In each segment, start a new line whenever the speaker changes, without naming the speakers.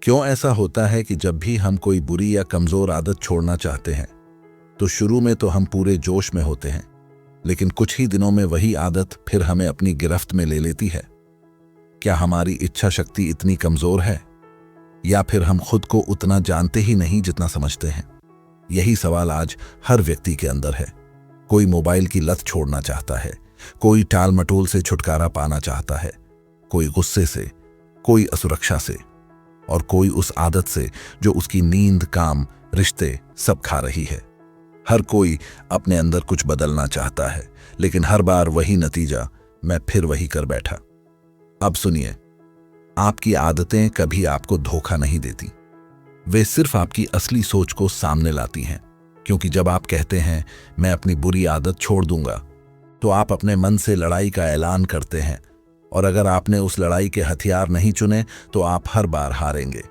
क्यों ऐसा होता है कि जब भी हम कोई बुरी या कमजोर आदत छोड़ना चाहते हैं तो शुरू में तो हम पूरे जोश में होते हैं, लेकिन कुछ ही दिनों में वही आदत फिर हमें अपनी गिरफ्त में ले लेती है। क्या हमारी इच्छा शक्ति इतनी कमजोर है या फिर हम खुद को उतना जानते ही नहीं जितना समझते हैं? यही सवाल आज हर व्यक्ति के अंदर है। कोई मोबाइल की लत छोड़ना चाहता है, कोई टाल मटोल से छुटकारा पाना चाहता है, कोई गुस्से से, कोई असुरक्षा से और कोई उस आदत से जो उसकी नींद, काम, रिश्ते सब खा रही है। हर कोई अपने अंदर कुछ बदलना चाहता है, लेकिन हर बार वही नतीजा, मैं फिर वही कर बैठा। अब सुनिए, आपकी आदतें कभी आपको धोखा नहीं देती, वे सिर्फ आपकी असली सोच को सामने लाती हैं। क्योंकि जब आप कहते हैं मैं अपनी बुरी आदत छोड़ दूंगा, तो आप अपने मन से लड़ाई का ऐलान करते हैं, और अगर आपने उस लड़ाई के हथियार नहीं चुने तो आप हर बार हारेंगे।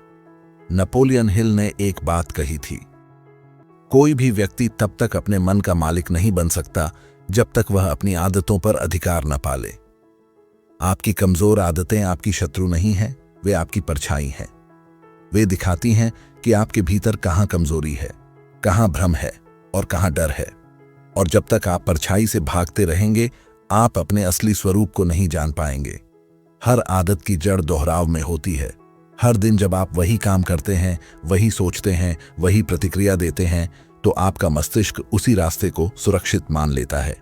नेपोलियन हिल ने एक बात कही थी, कोई भी व्यक्ति तब तक अपने मन का मालिक नहीं बन सकता जब तक वह अपनी आदतों पर अधिकार न पाले। आपकी कमजोर आदतें आपकी शत्रु नहीं हैं, वे आपकी परछाई हैं। वे दिखाती हैं कि आपके भीतर कहां कमजोरी है, कहां भ्रम है और कहां डर है। और जब तक आप परछाई से भागते रहेंगे, आप अपने असली स्वरूप को नहीं जान पाएंगे। हर आदत की जड़ दोहराव में होती है। हर दिन जब आप वही काम करते हैं, वही सोचते हैं, वही प्रतिक्रिया देते हैं, तो आपका मस्तिष्क उसी रास्ते को सुरक्षित मान लेता है।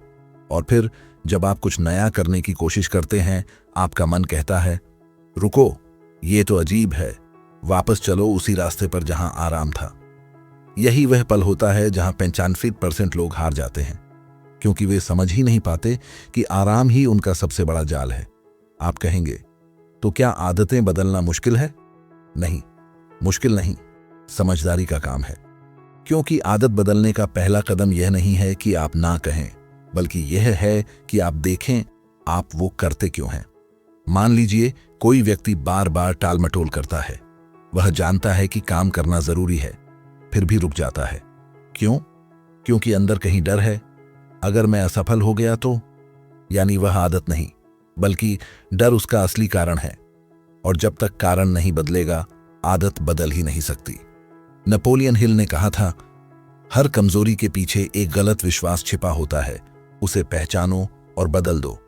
और फिर जब आप कुछ नया करने की कोशिश करते हैं, आपका मन कहता है, रुको, ये तो अजीब है, वापस चलो उसी रास्ते पर जहां आराम था। यही वह पल होता है जहां 95% लोग हार जाते हैं, क्योंकि वे समझ ही नहीं पाते कि आराम ही उनका सबसे बड़ा जाल है। आप कहेंगे, तो क्या आदतें बदलना मुश्किल है? नहीं, मुश्किल नहीं, समझदारी का काम है। क्योंकि आदत बदलने का पहला कदम यह नहीं है कि आप ना कहें, बल्कि यह है कि आप देखें आप वो करते क्यों हैं। मान लीजिए कोई व्यक्ति बार बार टाल मटोल करता है। वह जानता है कि काम करना जरूरी है, फिर भी रुक जाता है। क्यों? क्योंकि अंदर कहीं डर है, अगर मैं असफल हो गया तो। यानी वह आदत नहीं, बल्कि डर उसका असली कारण है। और जब तक कारण नहीं बदलेगा, आदत बदल ही नहीं सकती। नेपोलियन हिल ने कहा था, हर कमजोरी के पीछे एक गलत विश्वास छिपा होता है, उसे पहचानो और बदल दो,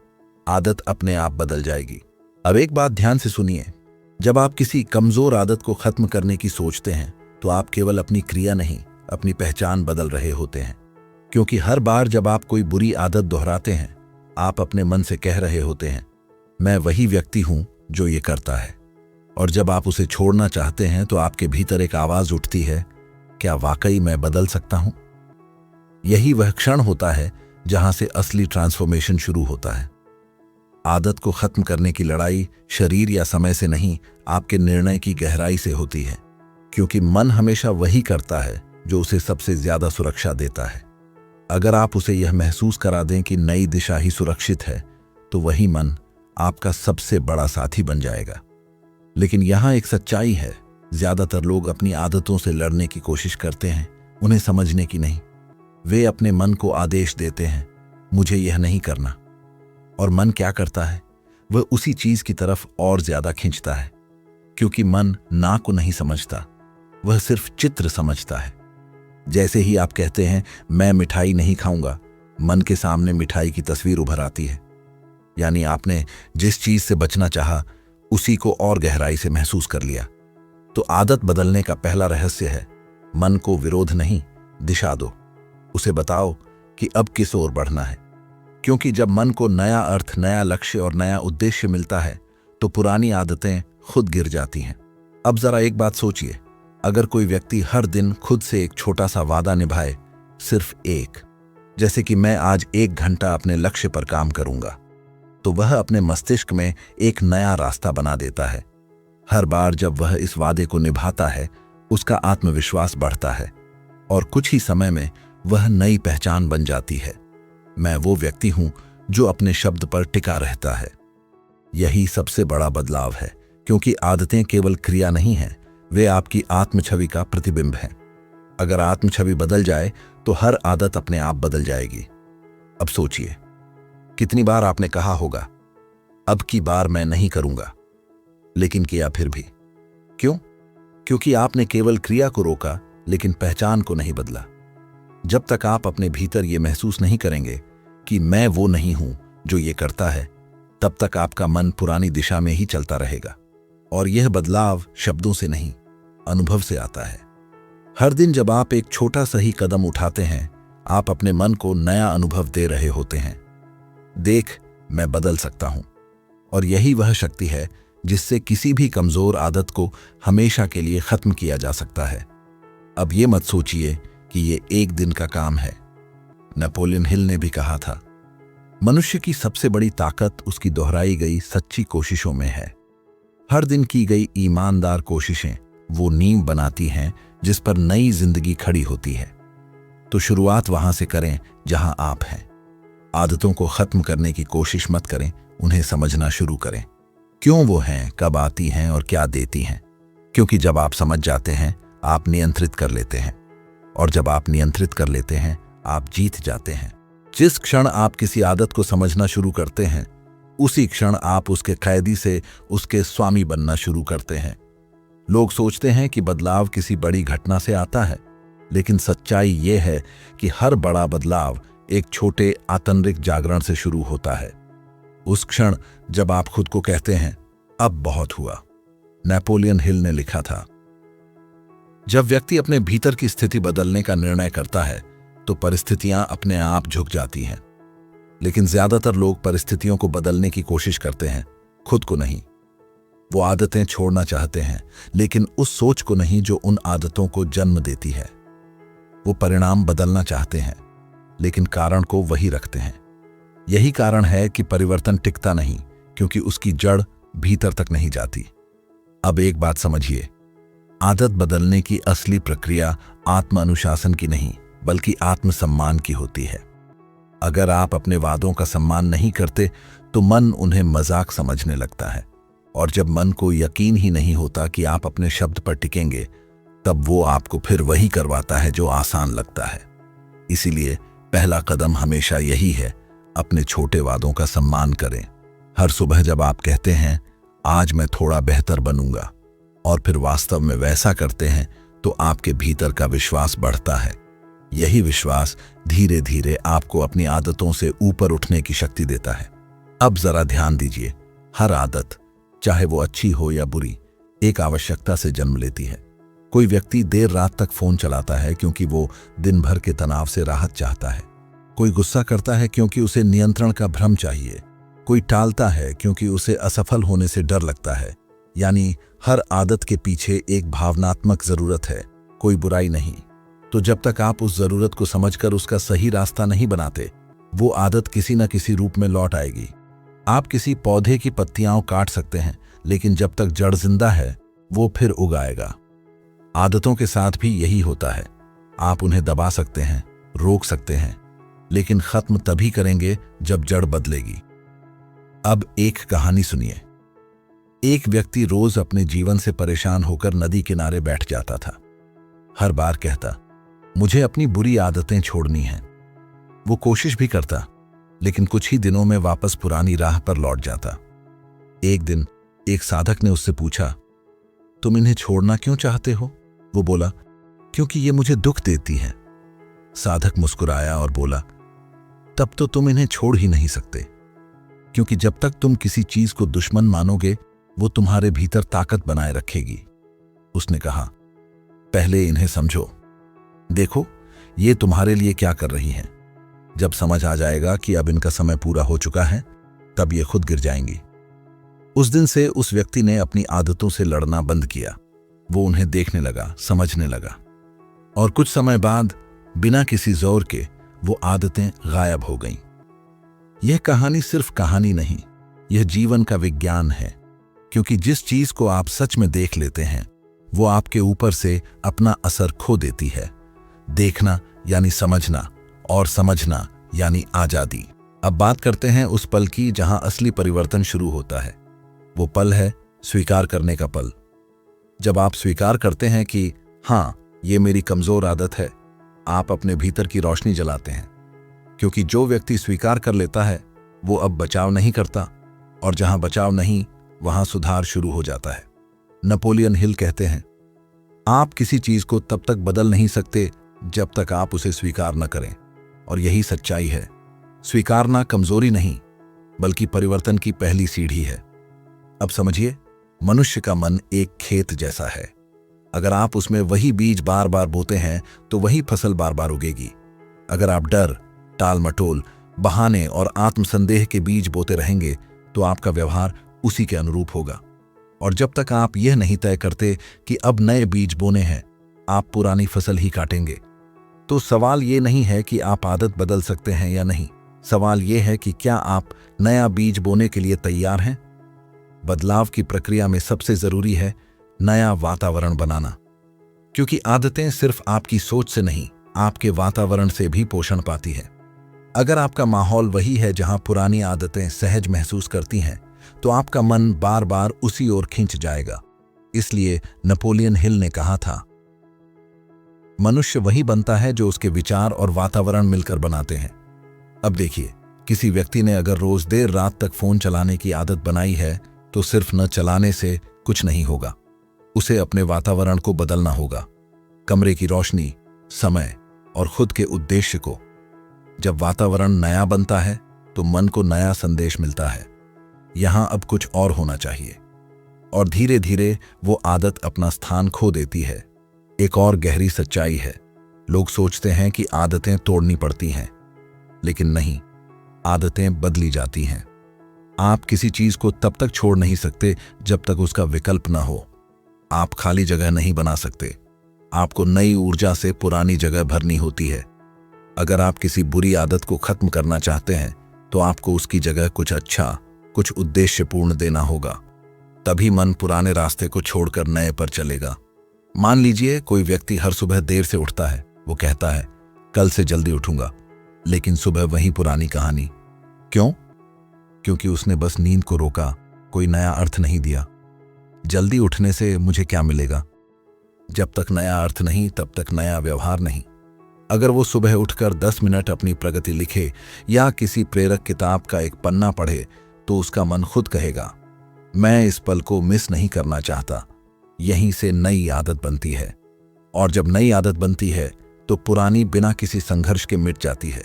आदत अपने आप बदल जाएगी। अब एक बात ध्यान से सुनिए, जब आप किसी कमजोर आदत को खत्म करने की सोचते हैं, तो आप केवल अपनी क्रिया नहीं, अपनी पहचान बदल रहे होते हैं। क्योंकि हर बार जब आप कोई बुरी आदत दोहराते हैं, आप अपने मन से कह रहे होते हैं, मैं वही व्यक्ति हूं जो ये करता है। और जब आप उसे छोड़ना चाहते हैं, तो आपके भीतर एक आवाज उठती है, क्या वाकई मैं बदल सकता हूं? यही वह क्षण होता है जहां से असली ट्रांसफॉर्मेशन शुरू होता है। आदत को खत्म करने की लड़ाई शरीर या समय से नहीं, आपके निर्णय की गहराई से होती है। क्योंकि मन हमेशा वही करता है जो उसे सबसे ज्यादा सुरक्षा देता है। अगर आप उसे यह महसूस करा दें कि नई दिशा ही सुरक्षित है, तो वही मन आपका सबसे बड़ा साथी बन जाएगा। लेकिन यहां एक सच्चाई है, ज्यादातर लोग अपनी आदतों से लड़ने की कोशिश करते हैं, उन्हें समझने की नहीं। वे अपने मन को आदेश देते हैं, मुझे यह नहीं करना। और मन क्या करता है? वह उसी चीज की तरफ और ज्यादा खींचता है। क्योंकि मन ना को नहीं समझता, वह सिर्फ चित्र समझता है। जैसे ही आप कहते हैं मैं मिठाई नहीं खाऊंगा, मन के सामने मिठाई की तस्वीर उभर आती है। यानी आपने जिस चीज से बचना चाहा, उसी को और गहराई से महसूस कर लिया। तो आदत बदलने का पहला रहस्य है, मन को विरोध नहीं, दिशा दो। उसे बताओ कि अब किस ओर बढ़ना है। क्योंकि जब मन को नया अर्थ, नया लक्ष्य और नया उद्देश्य मिलता है, तो पुरानी आदतें खुद गिर जाती हैं। अब जरा एक बात सोचिए, अगर कोई व्यक्ति हर दिन खुद से एक छोटा सा वादा निभाए, सिर्फ एक, जैसे कि मैं आज 1 घंटा अपने लक्ष्य पर काम करूंगा, तो वह अपने मस्तिष्क में एक नया रास्ता बना देता है। हर बार जब वह इस वादे को निभाता है, उसका आत्मविश्वास बढ़ता है और कुछ ही समय में वह नई पहचान बन जाती है। मैं वो व्यक्ति हूं जो अपने शब्द पर टिका रहता है। यही सबसे बड़ा बदलाव है, क्योंकि आदतें केवल क्रिया नहीं हैं, वे आपकी आत्म छवि का प्रतिबिंब हैं। अगर आत्म छवि बदल जाए, तो हर आदत अपने आप बदल जाएगी। अब सोचिए, कितनी बार आपने कहा होगा, अब की बार मैं नहीं करूंगा, लेकिन किया फिर भी। क्यों? क्योंकि आपने केवल क्रिया को रोका लेकिन पहचान को नहीं बदला। जब तक आप अपने भीतर ये महसूस नहीं करेंगे कि मैं वो नहीं हूं जो ये करता है, तब तक आपका मन पुरानी दिशा में ही चलता रहेगा। और यह बदलाव शब्दों से नहीं, अनुभव से आता है। हर दिन जब आप एक छोटा सही कदम उठाते हैं, आप अपने मन को नया अनुभव दे रहे होते हैं। देख, मैं बदल सकता हूं। और यही वह शक्ति है जिससे किसी भी कमजोर आदत को हमेशा के लिए खत्म किया जा सकता है। अब ये मत सोचिए कि ये एक दिन का काम है। नेपोलियन हिल ने भी कहा था, मनुष्य की सबसे बड़ी ताकत उसकी दोहराई गई सच्ची कोशिशों में है। हर दिन की गई ईमानदार कोशिशें वो नींव बनाती हैं जिस पर नई जिंदगी खड़ी होती है। तो शुरुआत वहां से करें जहां आप हैं। आदतों को खत्म करने की कोशिश मत करें, उन्हें समझना शुरू करें। क्यों वो हैं, कब आती हैं और क्या देती हैं। क्योंकि जब आप समझ जाते हैं, आप नियंत्रित कर लेते हैं। और जब आप नियंत्रित कर लेते हैं, आप जीत जाते हैं। जिस क्षण आप किसी आदत को समझना शुरू करते हैं, उसी क्षण आप उसके कैदी से उसके स्वामी बनना शुरू करते हैं। लोग सोचते हैं कि बदलाव किसी बड़ी घटना से आता है, लेकिन सच्चाई ये है कि हर बड़ा बदलाव एक छोटे आंतरिक जागरण से शुरू होता है। उस क्षण जब आप खुद को कहते हैं, अब बहुत हुआ। नेपोलियन हिल ने लिखा था, जब व्यक्ति अपने भीतर की स्थिति बदलने का निर्णय करता है तो परिस्थितियां अपने आप झुक जाती हैं। लेकिन ज्यादातर लोग परिस्थितियों को बदलने की कोशिश करते हैं, खुद को नहीं। वो आदतें छोड़ना चाहते हैं, लेकिन उस सोच को नहीं जो उन आदतों को जन्म देती है। वो परिणाम बदलना चाहते हैं, लेकिन कारण को वही रखते हैं। यही कारण है कि परिवर्तन टिकता नहीं, क्योंकि उसकी जड़ भीतर तक नहीं जाती। अब एक बात समझिए, आदत बदलने की असली प्रक्रिया आत्म अनुशासन की नहीं, बल्कि आत्मसम्मान की होती है। अगर आप अपने वादों का सम्मान नहीं करते तो मन उन्हें मजाक समझने लगता है। और जब मन को यकीन ही नहीं होता कि आप अपने शब्द पर टिकेंगे, तब वो आपको फिर वही करवाता है जो आसान लगता है। इसीलिए पहला कदम हमेशा यही है, अपने छोटे वादों का सम्मान करें। हर सुबह जब आप कहते हैं, आज मैं थोड़ा बेहतर बनूंगा, और फिर वास्तव में वैसा करते हैं, तो आपके भीतर का विश्वास बढ़ता है। यही विश्वास धीरे धीरे आपको अपनी आदतों से ऊपर उठने की शक्ति देता है। अब जरा ध्यान दीजिए, हर आदत, चाहे वो अच्छी हो या बुरी, एक आवश्यकता से जन्म लेती है। कोई व्यक्ति देर रात तक फोन चलाता है क्योंकि वो दिन भर के तनाव से राहत चाहता है। कोई गुस्सा करता है क्योंकि उसे नियंत्रण का भ्रम चाहिए। कोई टालता है क्योंकि उसे असफल होने से डर लगता है। यानी हर आदत के पीछे एक भावनात्मक जरूरत है, कोई बुराई नहीं। तो जब तक आप उस जरूरत को समझकर उसका सही रास्ता नहीं बनाते, वो आदत किसी न किसी रूप में लौट आएगी। आप किसी पौधे की पत्तियां काट सकते हैं, लेकिन जब तक जड़ जिंदा है, वो फिर उगाएगा। आदतों के साथ भी यही होता है। आप उन्हें दबा सकते हैं, रोक सकते हैं, लेकिन खत्म तभी करेंगे जब जड़ बदलेगी। अब एक कहानी सुनिए। एक व्यक्ति रोज अपने जीवन से परेशान होकर नदी किनारे बैठ जाता था। हर बार कहता, मुझे अपनी बुरी आदतें छोड़नी हैं। वो कोशिश भी करता, लेकिन कुछ ही दिनों में वापस पुरानी राह पर लौट जाता। एक दिन एक साधक ने उससे पूछा, तुम इन्हें छोड़ना क्यों चाहते हो? वो बोला, क्योंकि ये मुझे दुख देती हैं। साधक मुस्कुराया और बोला, तब तो तुम इन्हें छोड़ ही नहीं सकते, क्योंकि जब तक तुम किसी चीज को दुश्मन मानोगे, वो तुम्हारे भीतर ताकत बनाए रखेगी। उसने कहा, पहले इन्हें समझो। देखो, ये तुम्हारे लिए क्या कर रही हैं। जब समझ आ जाएगा कि अब इनका समय पूरा हो चुका है, तब ये खुद गिर जाएंगी। उस दिन से उस व्यक्ति ने अपनी आदतों से लड़ना बंद किया। वो उन्हें देखने लगा, समझने लगा, और कुछ समय बाद बिना किसी जोर के वो आदतें गायब हो गईं। यह कहानी सिर्फ कहानी नहीं, यह जीवन का विज्ञान है। क्योंकि जिस चीज को आप सच में देख लेते हैं, वो आपके ऊपर से अपना असर खो देती है। देखना यानी समझना, और समझना यानी आजादी। अब बात करते हैं उस पल की जहां असली परिवर्तन शुरू होता है। वो पल है स्वीकार करने का पल। जब आप स्वीकार करते हैं कि हाँ, ये मेरी कमजोर आदत है, आप अपने भीतर की रोशनी जलाते हैं। क्योंकि जो व्यक्ति स्वीकार कर लेता है, वो अब बचाव नहीं करता, और जहां बचाव नहीं, वहां सुधार शुरू हो जाता है। नेपोलियन हिल कहते हैं, आप किसी चीज को तब तक बदल नहीं सकते जब तक आप उसे स्वीकार न करें, और यही सच्चाई है। स्वीकारना कमजोरी नहीं, बल्कि परिवर्तन की पहली सीढ़ी है। अब समझिए, मनुष्य का मन एक खेत जैसा है। अगर आप उसमें वही बीज बार बार बोते हैं तो वही फसल बार बार उगेगी। अगर आप डर, टाल मटोल, बहाने और आत्मसंदेह के बीज बोते रहेंगे तो आपका व्यवहार उसी के अनुरूप होगा। और जब तक आप यह नहीं तय करते कि अब नए बीज बोने हैं, आप पुरानी फसल ही काटेंगे। तो सवाल ये नहीं है कि आप आदत बदल सकते हैं या नहीं, सवाल यह है कि क्या आप नया बीज बोने के लिए तैयार हैं। बदलाव की प्रक्रिया में सबसे जरूरी है नया वातावरण बनाना, क्योंकि आदतें सिर्फ आपकी सोच से नहीं, आपके वातावरण से भी पोषण पाती है। अगर आपका माहौल वही है जहां पुरानी आदतें सहज महसूस करती हैं, तो आपका मन बार बार उसी ओर खिंच जाएगा। इसलिए नेपोलियन हिल ने कहा था, मनुष्य वही बनता है जो उसके विचार और वातावरण मिलकर बनाते हैं। अब देखिए, किसी व्यक्ति ने अगर रोज देर रात तक फोन चलाने की आदत बनाई है, तो सिर्फ न चलाने से कुछ नहीं होगा, उसे अपने वातावरण को बदलना होगा। कमरे की रोशनी, समय और खुद के उद्देश्य को। जब वातावरण नया बनता है तो मन को नया संदेश मिलता है, यहां अब कुछ और होना चाहिए। और धीरे धीरे वो आदत अपना स्थान खो देती है। एक और गहरी सच्चाई है, लोग सोचते हैं कि आदतें तोड़नी पड़ती हैं, लेकिन नहीं, आदतें बदली जाती हैं। आप किसी चीज को तब तक छोड़ नहीं सकते जब तक उसका विकल्प न हो। आप खाली जगह नहीं बना सकते, आपको नई ऊर्जा से पुरानी जगह भरनी होती है। अगर आप किसी बुरी आदत को खत्म करना चाहते हैं तो आपको उसकी जगह कुछ अच्छा, कुछ उद्देश्यपूर्ण देना होगा। तभी मन पुराने रास्ते को छोड़कर नए पर चलेगा। मान लीजिए कोई व्यक्ति हर सुबह देर से उठता है। वो कहता है, कल से जल्दी उठूंगा, लेकिन सुबह वही पुरानी कहानी। क्यों? क्योंकि उसने बस नींद को रोका, कोई नया अर्थ नहीं दिया। जल्दी उठने से मुझे क्या मिलेगा? जब तक नया अर्थ नहीं, तब तक नया व्यवहार नहीं। अगर वो सुबह उठकर 10 मिनट अपनी प्रगति लिखे या किसी प्रेरक किताब का एक पन्ना पढ़े, तो उसका मन खुद कहेगा, मैं इस पल को मिस नहीं करना चाहता। यहीं से नई आदत बनती है। और जब नई आदत बनती है तो पुरानी बिना किसी संघर्ष के मिट जाती है,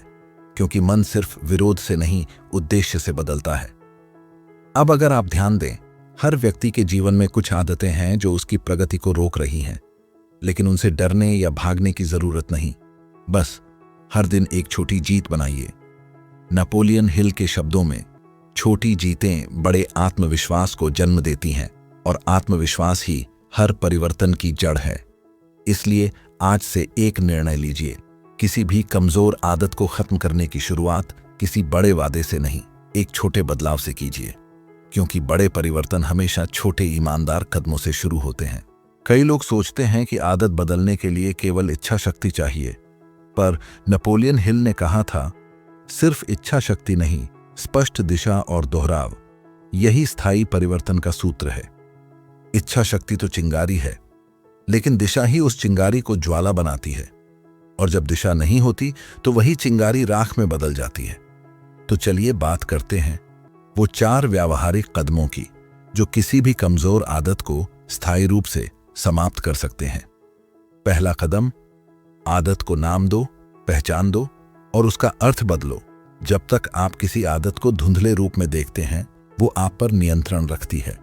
क्योंकि मन सिर्फ विरोध से नहीं, उद्देश्य से बदलता है। अब अगर आप ध्यान दें, हर व्यक्ति के जीवन में कुछ आदतें हैं जो उसकी प्रगति को रोक रही हैं, लेकिन उनसे डरने या भागने की जरूरत नहीं। बस हर दिन एक छोटी जीत बनाइए। नेपोलियन हिल के शब्दों में, छोटी जीतें बड़े आत्मविश्वास को जन्म देती हैं, और आत्मविश्वास ही हर परिवर्तन की जड़ है। इसलिए आज से एक निर्णय लीजिए, किसी भी कमजोर आदत को खत्म करने की शुरुआत किसी बड़े वादे से नहीं, एक छोटे बदलाव से कीजिए, क्योंकि बड़े परिवर्तन हमेशा छोटे ईमानदार कदमों से शुरू होते हैं। कई लोग सोचते हैं कि आदत बदलने के लिए केवल इच्छा शक्ति चाहिए, पर नेपोलियन हिल ने कहा था, सिर्फ इच्छा शक्ति नहीं, स्पष्ट दिशा और दोहराव, यही स्थायी परिवर्तन का सूत्र है। इच्छा शक्ति तो चिंगारी है, लेकिन दिशा ही उस चिंगारी को ज्वाला बनाती है। और जब दिशा नहीं होती तो वही चिंगारी राख में बदल जाती है। तो चलिए बात करते हैं वो 4 व्यावहारिक कदमों की, जो किसी भी कमजोर आदत को स्थायी रूप से समाप्त कर सकते हैं। पहला कदम, आदत को नाम दो, पहचान दो और उसका अर्थ बदलो। जब तक आप किसी आदत को धुंधले रूप में देखते हैं, वो आप पर नियंत्रण रखती है।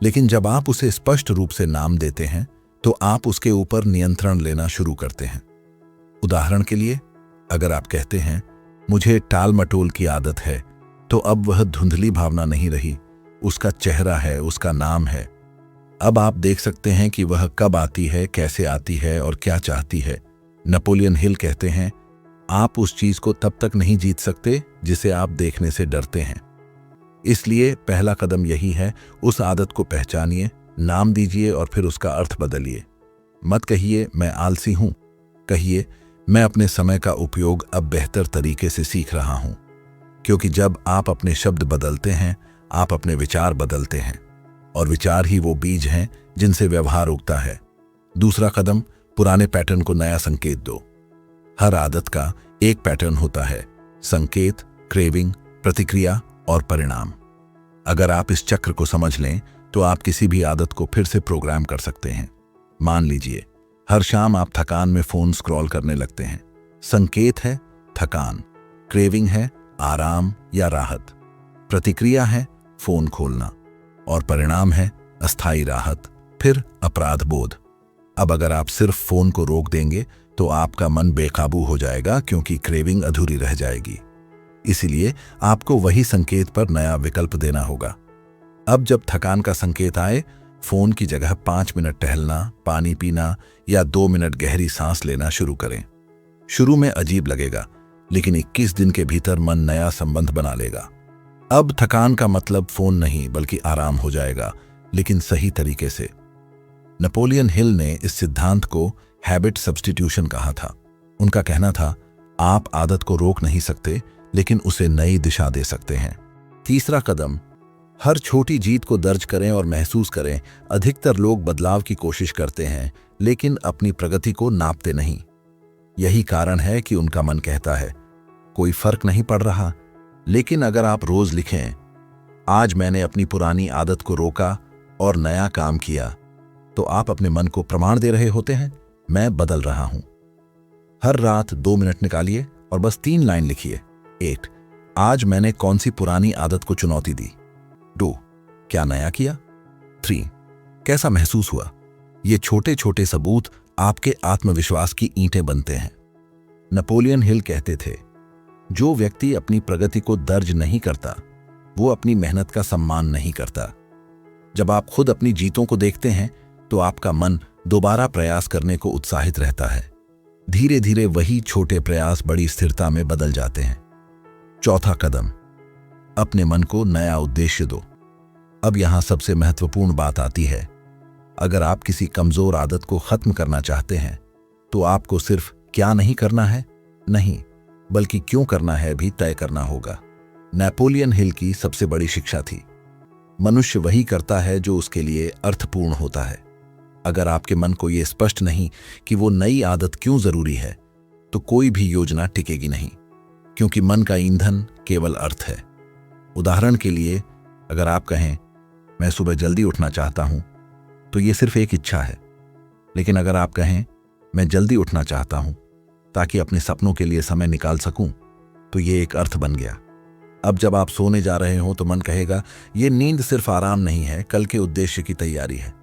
लेकिन जब आप उसे स्पष्ट रूप से नाम देते हैं, तो आप उसके ऊपर नियंत्रण लेना शुरू करते हैं। उदाहरण के लिए, अगर आप कहते हैं, मुझे टाल मटोल की आदत है, तो अब वह धुंधली भावना नहीं रही, उसका चेहरा है, उसका नाम है। अब आप देख सकते हैं कि वह कब आती है, कैसे आती है और क्या चाहती है। नेपोलियन हिल कहते हैं, आप उस चीज को तब तक नहीं जीत सकते जिसे आप देखने से डरते हैं। इसलिए पहला कदम यही है, उस आदत को पहचानिए, नाम दीजिए और फिर उसका अर्थ बदलिए। मत कहिए मैं आलसी हूं, कहिए मैं अपने समय का उपयोग अब बेहतर तरीके से सीख रहा हूं। क्योंकि जब आप अपने शब्द बदलते हैं, आप अपने विचार बदलते हैं, और विचार ही वो बीज हैं जिनसे व्यवहार उगता है। दूसरा कदम, पुराने पैटर्न को नया संकेत दो। हर आदत का एक पैटर्न होता है, संकेत, क्रेविंग, प्रतिक्रिया और परिणाम। अगर आप इस चक्र को समझ लें, तो आप किसी भी आदत को फिर से प्रोग्राम कर सकते हैं। मान लीजिए हर शाम आप थकान में फोन स्क्रॉल करने लगते हैं। संकेत है थकान, क्रेविंग है आराम या राहत, प्रतिक्रिया है फोन खोलना, और परिणाम है अस्थायी राहत, फिर अपराध बोध। अब अगर आप सिर्फ फोन को रोक देंगे तो आपका मन बेकाबू हो जाएगा, क्योंकि क्रेविंग अधूरी रह जाएगी। इसीलिए आपको वही संकेत पर नया विकल्प देना होगा। अब जब थकान का संकेत आए, फोन की जगह 5 मिनट टहलना, पानी पीना या 2 मिनट गहरी सांस लेना शुरू करें। शुरू में अजीब लगेगा, लेकिन 21 दिन के भीतर मन नया संबंध बना लेगा। अब थकान का मतलब फोन नहीं बल्कि आराम हो जाएगा, लेकिन सही तरीके से। नेपोलियन हिल ने इस सिद्धांत को हैबिट सब्स्टिट्यूशन कहा था। उनका कहना था, आप आदत को रोक नहीं सकते, लेकिन उसे नई दिशा दे सकते हैं। तीसरा कदम, हर छोटी जीत को दर्ज करें और महसूस करें। अधिकतर लोग बदलाव की कोशिश करते हैं, लेकिन अपनी प्रगति को नापते नहीं। यही कारण है कि उनका मन कहता है, कोई फर्क नहीं पड़ रहा। लेकिन अगर आप रोज लिखें, आज मैंने अपनी पुरानी आदत को रोका और नया काम किया, तो आप अपने मन को प्रमाण दे रहे होते हैं, मैं बदल रहा हूं। हर रात 2 मिनट निकालिए और बस 3 लाइन लिखिए। 1, आज मैंने कौन सी पुरानी आदत को चुनौती दी। 2, क्या नया किया। 3, कैसा महसूस हुआ। ये छोटे छोटे सबूत आपके आत्मविश्वास की ईंटें बनते हैं। नेपोलियन हिल कहते थे, जो व्यक्ति अपनी प्रगति को दर्ज नहीं करता, वो अपनी मेहनत का सम्मान नहीं करता। जब आप खुद अपनी जीतों को देखते हैं, तो आपका मन दोबारा प्रयास करने को उत्साहित रहता है। धीरे धीरे वही छोटे प्रयास बड़ी स्थिरता में बदल जाते हैं। चौथा कदम, अपने मन को नया उद्देश्य दो। अब यहां सबसे महत्वपूर्ण बात आती है। अगर आप किसी कमजोर आदत को खत्म करना चाहते हैं, तो आपको सिर्फ क्या नहीं करना है नहीं, बल्कि क्यों करना है भी तय करना होगा। नेपोलियन हिल की सबसे बड़ी शिक्षा थी, मनुष्य वही करता है जो उसके लिए अर्थपूर्ण होता है। अगर आपके मन को यह स्पष्ट नहीं कि वो नई आदत क्यों जरूरी है, तो कोई भी योजना टिकेगी नहीं, क्योंकि मन का ईंधन केवल अर्थ है। उदाहरण के लिए, अगर आप कहें, मैं सुबह जल्दी उठना चाहता हूं, तो ये सिर्फ एक इच्छा है। लेकिन अगर आप कहें, मैं जल्दी उठना चाहता हूं ताकि अपने सपनों के लिए समय निकाल सकूं, तो ये एक अर्थ बन गया। अब जब आप सोने जा रहे हो, तो मन कहेगा, ये नींद सिर्फ आराम नहीं है, कल के उद्देश्य की तैयारी है।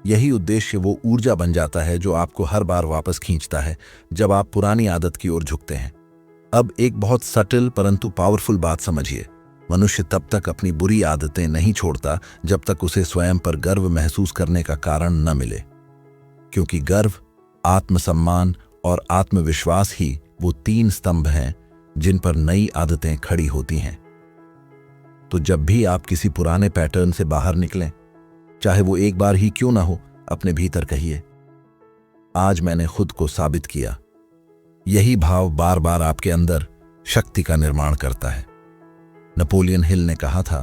यही उद्देश्य वो ऊर्जा बन जाता है जो आपको हर बार वापस खींचता है जब आप पुरानी आदत की ओर झुकते हैं। अब एक बहुत सटल परंतु पावरफुल बात समझिए। मनुष्य तब तक अपनी बुरी आदतें नहीं छोड़ता जब तक उसे स्वयं पर गर्व महसूस करने का कारण न मिले, क्योंकि गर्व, आत्मसम्मान और आत्मविश्वास ही वो 3 स्तंभ हैं जिन पर नई आदतें खड़ी होती हैं। तो जब भी आप किसी पुराने पैटर्न से बाहर निकलें, चाहे वो एक बार ही क्यों ना हो, अपने भीतर कहिए, आज मैंने खुद को साबित किया। यही भाव बार बार आपके अंदर शक्ति का निर्माण करता है। नेपोलियन हिल ने कहा था,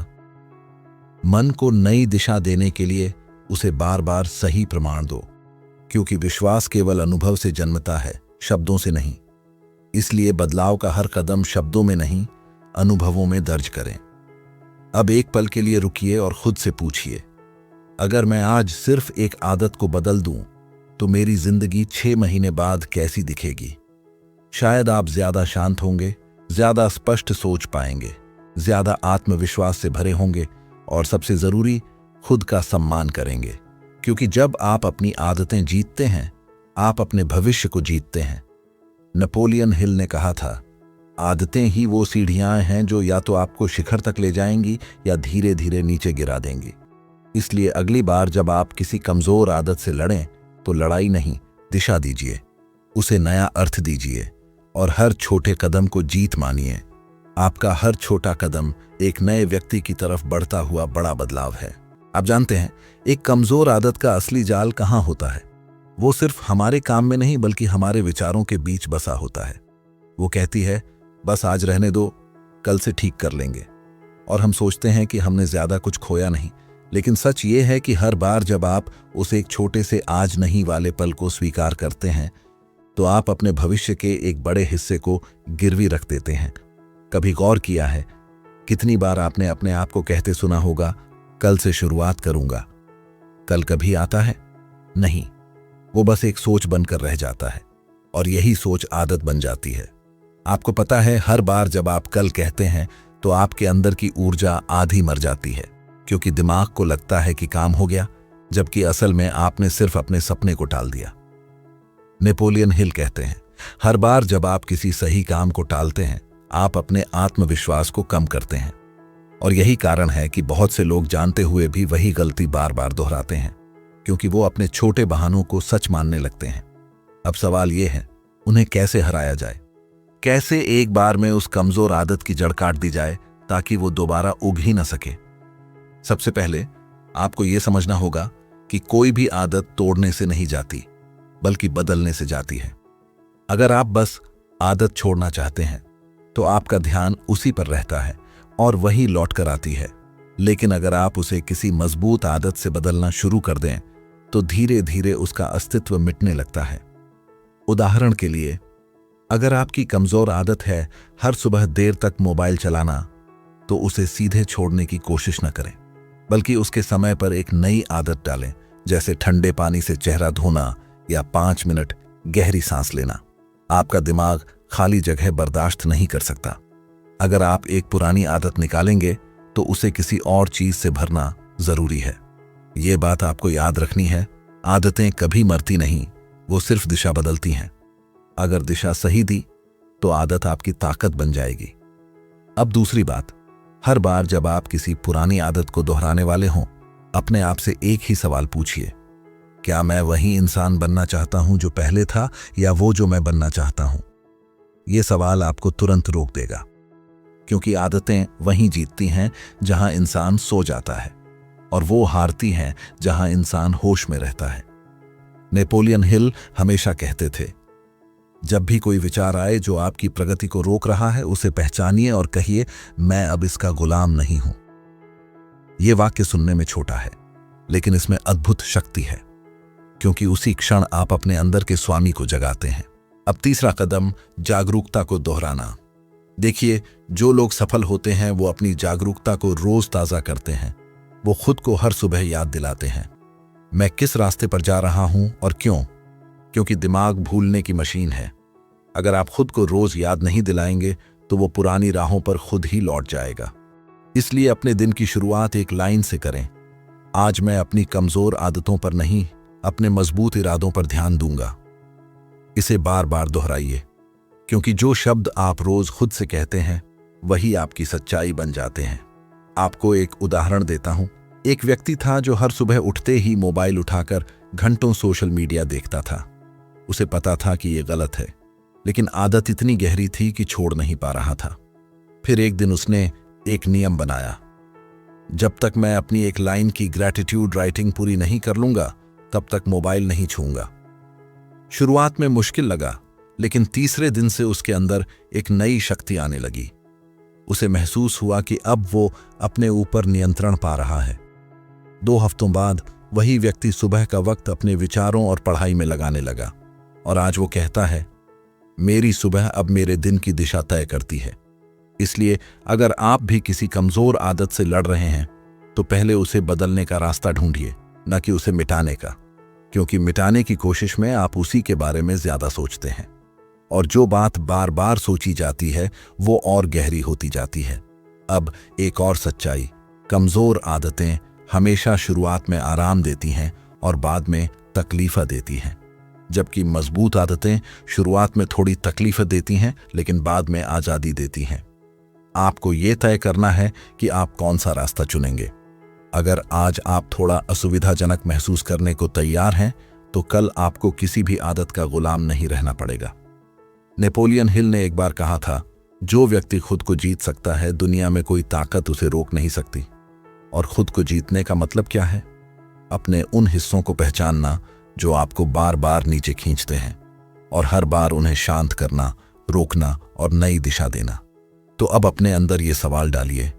मन को नई दिशा देने के लिए उसे बार बार सही प्रमाण दो, क्योंकि विश्वास केवल अनुभव से जन्मता है, शब्दों से नहीं। इसलिए बदलाव का हर कदम शब्दों में नहीं, अनुभवों में दर्ज करें। अब एक पल के लिए रुकिए और खुद से पूछिए, अगर मैं आज सिर्फ एक आदत को बदल दूं, तो मेरी जिंदगी 6 महीने बाद कैसी दिखेगी। शायद आप ज्यादा शांत होंगे, ज्यादा स्पष्ट सोच पाएंगे, ज्यादा आत्मविश्वास से भरे होंगे, और सबसे जरूरी, खुद का सम्मान करेंगे। क्योंकि जब आप अपनी आदतें जीतते हैं, आप अपने भविष्य को जीतते हैं। नेपोलियन हिल ने कहा था, आदतें ही वो सीढ़ियां हैं जो या तो आपको शिखर तक ले जाएंगी या धीरे धीरे नीचे गिरा देंगी। इसलिए अगली बार जब आप किसी कमजोर आदत से लड़ें, तो लड़ाई नहीं, दिशा दीजिए, उसे नया अर्थ दीजिए, और हर छोटे कदम को जीत मानिए। आपका हर छोटा कदम एक नए व्यक्ति की तरफ बढ़ता हुआ बड़ा बदलाव है। आप जानते हैं, एक कमजोर आदत का असली जाल कहाँ होता है? वो सिर्फ हमारे काम में नहीं, बल्कि हमारे विचारों के बीच बसा होता है। वो कहती है, बस आज रहने दो, कल से ठीक कर लेंगे। और हम सोचते हैं कि हमने ज्यादा कुछ खोया नहीं, लेकिन सच ये है कि हर बार जब आप उस एक छोटे से आज नहीं वाले पल को स्वीकार करते हैं, तो आप अपने भविष्य के एक बड़े हिस्से को गिरवी रख देते हैं। कभी गौर किया है, कितनी बार आपने अपने आप को कहते सुना होगा, कल से शुरुआत करूंगा। कल कभी आता है? नहीं। वो बस एक सोच बनकर रह जाता है और यही सोच आदत बन जाती है। आपको पता है, हर बार जब आप कल कहते हैं तो आपके अंदर की ऊर्जा आधी मर जाती है, क्योंकि दिमाग को लगता है कि काम हो गया, जबकि असल में आपने सिर्फ अपने सपने को टाल दिया। नेपोलियन हिल कहते हैं, हर बार जब आप किसी सही काम को टालते हैं, आप अपने आत्मविश्वास को कम करते हैं। और यही कारण है कि बहुत से लोग जानते हुए भी वही गलती बार बार दोहराते हैं, क्योंकि वो अपने छोटे बहानों को सच मानने लगते हैं। अब सवाल ये है, उन्हें कैसे हराया जाए? कैसे एक बार में उस कमजोर आदत की जड़ काट दी जाए ताकि वो दोबारा उग ही न सके? सबसे पहले आपको यह समझना होगा कि कोई भी आदत तोड़ने से नहीं जाती, बल्कि बदलने से जाती है। अगर आप बस आदत छोड़ना चाहते हैं तो आपका ध्यान उसी पर रहता है और वही लौट कर आती है। लेकिन अगर आप उसे किसी मजबूत आदत से बदलना शुरू कर दें तो धीरे धीरे उसका अस्तित्व मिटने लगता है। उदाहरण के लिए, अगर आपकी कमजोर आदत है हर सुबह देर तक मोबाइल चलाना, तो उसे सीधे छोड़ने की कोशिश न करें, बल्कि उसके समय पर एक नई आदत डालें, जैसे ठंडे पानी से चेहरा धोना या 5 मिनट गहरी सांस लेना। आपका दिमाग खाली जगह बर्दाश्त नहीं कर सकता। अगर आप एक पुरानी आदत निकालेंगे तो उसे किसी और चीज से भरना जरूरी है। ये बात आपको याद रखनी है, आदतें कभी मरती नहीं, वो सिर्फ दिशा बदलती हैं। अगर दिशा सही दी तो आदत आपकी ताकत बन जाएगी। अब दूसरी बात, हर बार जब आप किसी पुरानी आदत को दोहराने वाले हों, अपने आप से एक ही सवाल पूछिए, क्या मैं वही इंसान बनना चाहता हूं जो पहले था, या वो जो मैं बनना चाहता हूं? यह सवाल आपको तुरंत रोक देगा, क्योंकि आदतें वहीं जीतती हैं जहां इंसान सो जाता है, और वो हारती हैं जहां इंसान होश में रहता है। नेपोलियन हिल हमेशा कहते थे, जब भी कोई विचार आए जो आपकी प्रगति को रोक रहा है, उसे पहचानिए और कहिए, मैं अब इसका गुलाम नहीं हूं। यह वाक्य सुनने में छोटा है, लेकिन इसमें अद्भुत शक्ति है, क्योंकि उसी क्षण आप अपने अंदर के स्वामी को जगाते हैं। अब तीसरा कदम, जागरूकता को दोहराना। देखिए, जो लोग सफल होते हैं वो अपनी जागरूकता को रोज ताजा करते हैं। वो खुद को हर सुबह याद दिलाते हैं, मैं किस रास्ते पर जा रहा हूं और क्यों। क्योंकि दिमाग भूलने की मशीन है। अगर आप खुद को रोज याद नहीं दिलाएंगे तो वो पुरानी राहों पर खुद ही लौट जाएगा। इसलिए अपने दिन की शुरुआत एक लाइन से करें, आज मैं अपनी कमजोर आदतों पर नहीं, अपने मजबूत इरादों पर ध्यान दूंगा। इसे बार बार दोहराइए, क्योंकि जो शब्द आप रोज खुद से कहते हैं वही आपकी सच्चाई बन जाते हैं। आपको एक उदाहरण देता हूं। एक व्यक्ति था जो हर सुबह उठते ही मोबाइल उठाकर घंटों सोशल मीडिया देखता था। उसे पता था कि यह गलत है, लेकिन आदत इतनी गहरी थी कि छोड़ नहीं पा रहा था। फिर एक दिन उसने एक नियम बनाया, जब तक मैं अपनी एक लाइन की ग्रैटिट्यूड राइटिंग पूरी नहीं कर लूंगा, तब तक मोबाइल नहीं छूंगा। शुरुआत में मुश्किल लगा, लेकिन तीसरे दिन से उसके अंदर एक नई शक्ति आने लगी। उसे महसूस हुआ कि अब वो अपने ऊपर नियंत्रण पा रहा है। 2 हफ्तों बाद वही व्यक्ति सुबह का वक्त अपने विचारों और पढ़ाई में लगाने लगा, और आज वो कहता है, मेरी सुबह अब मेरे दिन की दिशा तय करती है। इसलिए अगर आप भी किसी कमजोर आदत से लड़ रहे हैं तो पहले उसे बदलने का रास्ता ढूंढिए, न कि उसे मिटाने का, क्योंकि मिटाने की कोशिश में आप उसी के बारे में ज्यादा सोचते हैं, और जो बात बार बार सोची जाती है वो और गहरी होती जाती है। अब एक और सच्चाई, कमजोर आदतें हमेशा शुरुआत में आराम देती हैं और बाद में तकलीफ देती हैं, जबकि मजबूत आदतें शुरुआत में थोड़ी तकलीफ देती हैं लेकिन बाद में आज़ादी देती हैं। आपको ये तय करना है कि आप कौन सा रास्ता चुनेंगे। अगर आज आप थोड़ा असुविधाजनक महसूस करने को तैयार हैं तो कल आपको किसी भी आदत का गुलाम नहीं रहना पड़ेगा। नेपोलियन हिल ने एक बार कहा था, जो व्यक्ति खुद को जीत सकता है, दुनिया में कोई ताकत उसे रोक नहीं सकती। और खुद को जीतने का मतलब क्या है? अपने उन हिस्सों को पहचानना जो आपको बार बार नीचे खींचते हैं, और हर बार उन्हें शांत करना, रोकना और नई दिशा देना। तो अब अपने अंदर ये सवाल डालिए,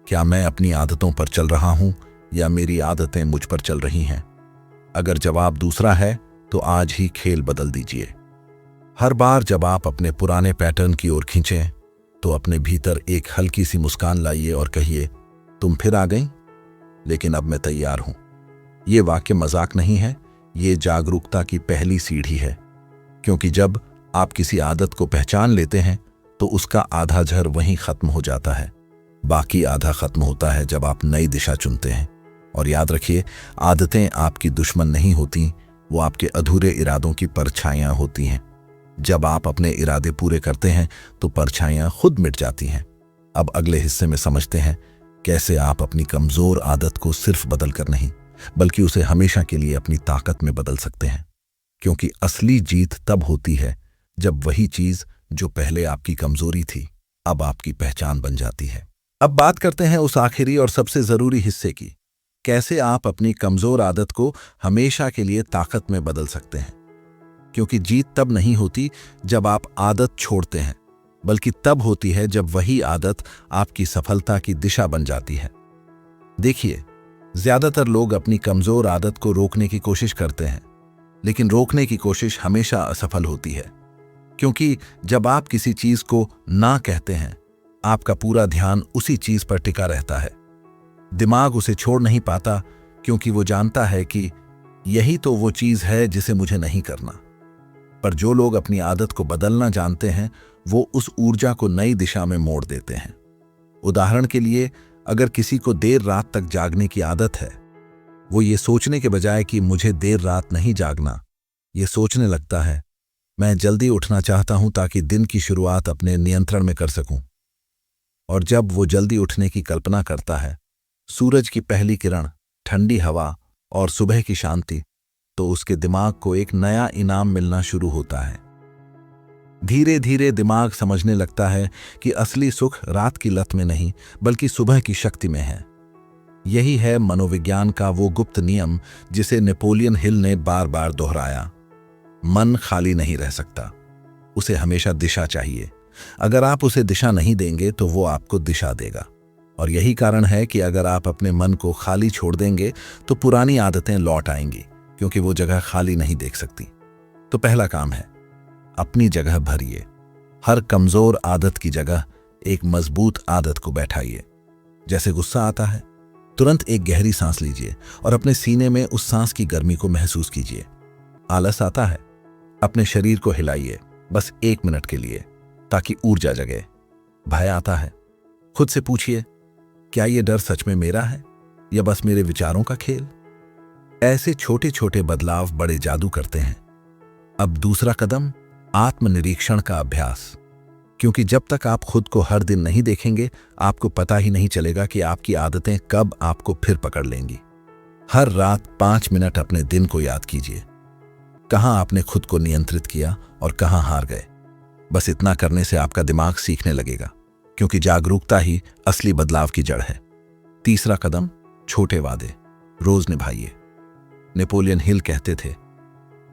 क्या मैं अपनी आदतों पर चल रहा हूं या मेरी आदतें मुझ पर चल रही हैं? अगर जवाब दूसरा है तो आज ही खेल बदल दीजिए। हर बार जब आप अपने पुराने पैटर्न की ओर खींचें तो अपने भीतर एक हल्की सी मुस्कान लाइए और कहिए, तुम फिर आ गई, लेकिन अब मैं तैयार हूं। ये वाक्य मजाक नहीं है, ये जागरूकता की पहली सीढ़ी है, क्योंकि जब आप किसी आदत को पहचान लेते हैं तो उसका आधा झर वहीं खत्म हो जाता है। बाकी आधा खत्म होता है जब आप नई दिशा चुनते हैं। और याद रखिए, आदतें आपकी दुश्मन नहीं होती, वो आपके अधूरे इरादों की परछाइयां होती हैं। जब आप अपने इरादे पूरे करते हैं तो परछाइयां खुद मिट जाती हैं। अब अगले हिस्से में समझते हैं कैसे आप अपनी कमजोर आदत को सिर्फ बदल कर नहीं, बल्कि उसे हमेशा के लिए अपनी ताकत में बदल सकते हैं। क्योंकि असली जीत तब होती है जब वही चीज जो पहले आपकी कमजोरी थी, अब आपकी पहचान बन जाती है। अब बात करते हैं उस आखिरी और सबसे जरूरी हिस्से की, कैसे आप अपनी कमजोर आदत को हमेशा के लिए ताकत में बदल सकते हैं। क्योंकि जीत तब नहीं होती जब आप आदत छोड़ते हैं, बल्कि तब होती है जब वही आदत आपकी सफलता की दिशा बन जाती है। देखिए, ज्यादातर लोग अपनी कमजोर आदत को रोकने की कोशिश करते हैं, लेकिन रोकने की कोशिश हमेशा असफल होती है। क्योंकि जब आप किसी चीज को ना कहते हैं, आपका पूरा ध्यान उसी चीज पर टिका रहता है। दिमाग उसे छोड़ नहीं पाता, क्योंकि वो जानता है कि यही तो वो चीज है जिसे मुझे नहीं करना। पर जो लोग अपनी आदत को बदलना जानते हैं, वो उस ऊर्जा को नई दिशा में मोड़ देते हैं। उदाहरण के लिए, अगर किसी को देर रात तक जागने की आदत है, वो ये सोचने के बजाय कि मुझे देर रात नहीं जागना, ये सोचने लगता है मैं जल्दी उठना चाहता हूं ताकि दिन की शुरुआत अपने नियंत्रण में कर सकूं। और जब वो जल्दी उठने की कल्पना करता है, सूरज की पहली किरण, ठंडी हवा और सुबह की शांति, तो उसके दिमाग को एक नया इनाम मिलना शुरू होता है। धीरे धीरे दिमाग समझने लगता है कि असली सुख रात की लत में नहीं, बल्कि सुबह की शक्ति में है। यही है मनोविज्ञान का वो गुप्त नियम जिसे नेपोलियन हिल ने बार बार दोहराया। मन खाली नहीं रह सकता, उसे हमेशा दिशा चाहिए। अगर आप उसे दिशा नहीं देंगे तो वो आपको दिशा देगा। और यही कारण है कि अगर आप अपने मन को खाली छोड़ देंगे तो पुरानी आदतें लौट आएंगी, क्योंकि वो जगह खाली नहीं देख सकती। तो पहला काम है, अपनी जगह भरिए। हर कमजोर आदत की जगह एक मजबूत आदत को बैठाइए। जैसे गुस्सा आता है, तुरंत एक गहरी सांस लीजिए और अपने सीने में उस सांस की गर्मी को महसूस कीजिए। आलस आता है, अपने शरीर को हिलाइए, बस 1 मिनट के लिए, ताकि ऊर्जा जगे। भय आता है, खुद से पूछिए, क्या ये डर सच में मेरा है या बस मेरे विचारों का खेल? ऐसे छोटे छोटे बदलाव बड़े जादू करते हैं। अब दूसरा कदम, आत्मनिरीक्षण का अभ्यास। क्योंकि जब तक आप खुद को हर दिन नहीं देखेंगे, आपको पता ही नहीं चलेगा कि आपकी आदतें कब आपको फिर पकड़ लेंगी। हर रात 5 मिनट अपने दिन को याद कीजिए। कहां आपने खुद को नियंत्रित किया और कहां हार गए। बस इतना करने से आपका दिमाग सीखने लगेगा, क्योंकि जागरूकता ही असली बदलाव की जड़ है। तीसरा कदम, छोटे वादे रोज निभाइए। नेपोलियन हिल कहते थे,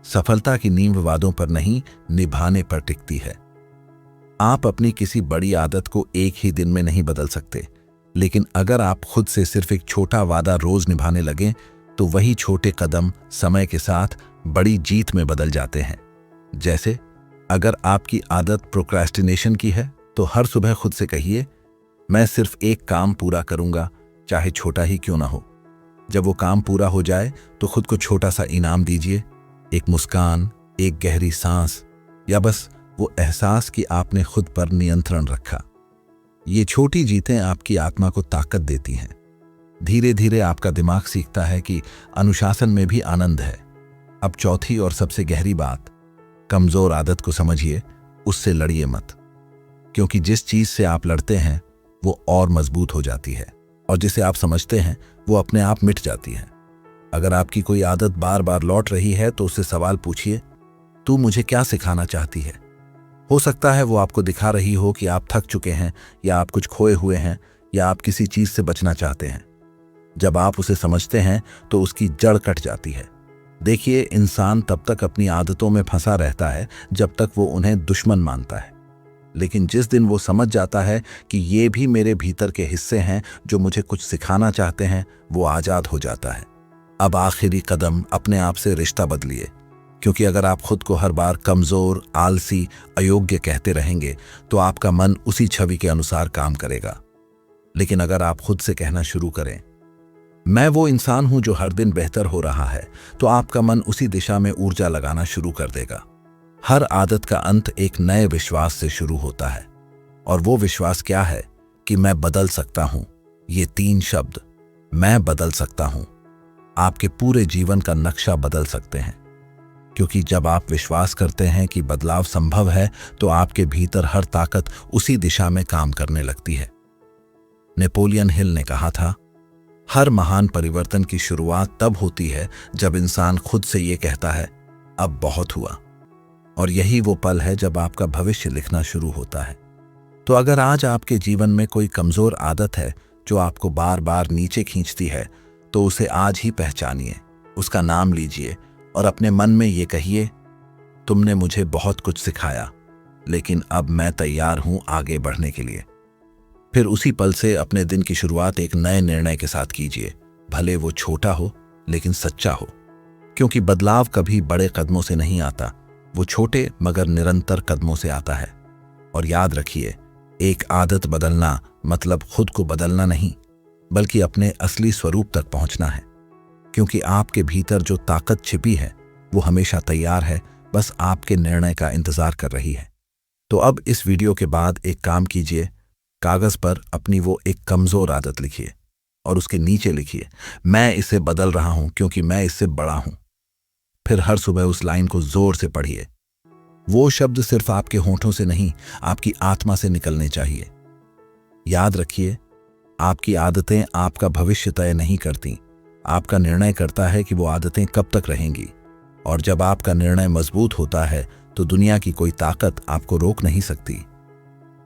सफलता की नींव वादों पर नहीं, निभाने पर टिकती है। आप अपनी किसी बड़ी आदत को एक ही दिन में नहीं बदल सकते, लेकिन अगर आप खुद से सिर्फ एक छोटा वादा रोज निभाने लगें, तो वही छोटे कदम समय के साथ बड़ी जीत में बदल जाते हैं। जैसे अगर आपकी आदत प्रोक्रेस्टिनेशन की है, तो हर सुबह खुद से कहिए, मैं सिर्फ एक काम पूरा करूंगा, चाहे छोटा ही क्यों ना हो। जब वो काम पूरा हो जाए तो खुद को छोटा सा इनाम दीजिए, एक मुस्कान, एक गहरी सांस, या बस वो एहसास कि आपने खुद पर नियंत्रण रखा। ये छोटी जीतें आपकी आत्मा को ताकत देती हैं। धीरे धीरे आपका दिमाग सीखता है कि अनुशासन में भी आनंद है। अब चौथी और सबसे गहरी बात, कमजोर आदत को समझिए, उससे लड़िए मत। क्योंकि जिस चीज से आप लड़ते हैं वो और मजबूत हो जाती है, और जिसे आप समझते हैं वो अपने आप मिट जाती है। अगर आपकी कोई आदत बार बार लौट रही है तो उससे सवाल पूछिए, तू मुझे क्या सिखाना चाहती है? हो सकता है वो आपको दिखा रही हो कि आप थक चुके हैं, या आप कुछ खोए हुए हैं, या आप किसी चीज से बचना चाहते हैं। जब आप उसे समझते हैं तो उसकी जड़ कट जाती है। देखिए, इंसान तब तक अपनी आदतों में फंसा रहता है जब तक वो उन्हें दुश्मन मानता है, लेकिन जिस दिन वो समझ जाता है कि ये भी मेरे भीतर के हिस्से हैं जो मुझे कुछ सिखाना चाहते हैं, वो आजाद हो जाता है। अब आखिरी कदम, अपने आप से रिश्ता बदलिए। क्योंकि अगर आप खुद को हर बार कमजोर, आलसी, अयोग्य कहते रहेंगे तो आपका मन उसी छवि के अनुसार काम करेगा। लेकिन अगर आप खुद से कहना शुरू करें, मैं वो इंसान हूं जो हर दिन बेहतर हो रहा है, तो आपका मन उसी दिशा में ऊर्जा लगाना शुरू कर देगा। हर आदत का अंत एक नए विश्वास से शुरू होता है, और वो विश्वास क्या है कि मैं बदल सकता हूं। ये 3 शब्द, मैं बदल सकता हूं, आपके पूरे जीवन का नक्शा बदल सकते हैं। क्योंकि जब आप विश्वास करते हैं कि बदलाव संभव है, तो आपके भीतर हर ताकत उसी दिशा में काम करने लगती है। नेपोलियन हिल ने कहा था, हर महान परिवर्तन की शुरुआत तब होती है जब इंसान खुद से ये कहता है, अब बहुत हुआ। और यही वो पल है जब आपका भविष्य लिखना शुरू होता है। तो अगर आज आपके जीवन में कोई कमजोर आदत है जो आपको बार बार नीचे खींचती है, तो उसे आज ही पहचानिए, उसका नाम लीजिए और अपने मन में ये कहिए, तुमने मुझे बहुत कुछ सिखाया, लेकिन अब मैं तैयार हूं आगे बढ़ने के लिए। फिर उसी पल से अपने दिन की शुरुआत एक नए निर्णय के साथ कीजिए, भले वो छोटा हो लेकिन सच्चा हो। क्योंकि बदलाव कभी बड़े कदमों से नहीं आता, वो छोटे मगर निरंतर कदमों से आता है। और याद रखिए, एक आदत बदलना मतलब खुद को बदलना नहीं, बल्कि अपने असली स्वरूप तक पहुंचना है। क्योंकि आपके भीतर जो ताकत छिपी है वो हमेशा तैयार है, बस आपके निर्णय का इंतजार कर रही है। तो अब इस वीडियो के बाद एक काम कीजिए, कागज पर अपनी वो एक कमजोर आदत लिखिए और उसके नीचे लिखिए, मैं इसे बदल रहा हूं क्योंकि मैं इससे बड़ा हूं। फिर हर सुबह उस लाइन को जोर से पढ़िए। वो शब्द सिर्फ आपके होंठों से नहीं, आपकी आत्मा से निकलने चाहिए। याद रखिए, आपकी आदतें आपका भविष्य तय नहीं करती, आपका निर्णय करता है कि वो आदतें कब तक रहेंगी। और जब आपका निर्णय मजबूत होता है तो दुनिया की कोई ताकत आपको रोक नहीं सकती।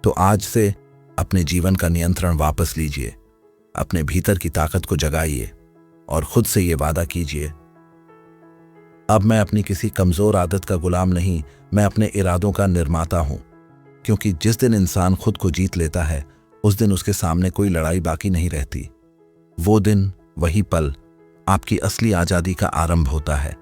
तो आज से अपने जीवन का नियंत्रण वापस लीजिए, अपने भीतर की ताकत को जगाइए और खुद से ये वादा कीजिए, अब मैं अपनी किसी कमजोर आदत का गुलाम नहीं, मैं अपने इरादों का निर्माता हूं। क्योंकि जिस दिन इंसान खुद को जीत लेता है, उस दिन उसके सामने कोई लड़ाई बाकी नहीं रहती। वो दिन, वही पल आपकी असली आजादी का आरंभ होता है।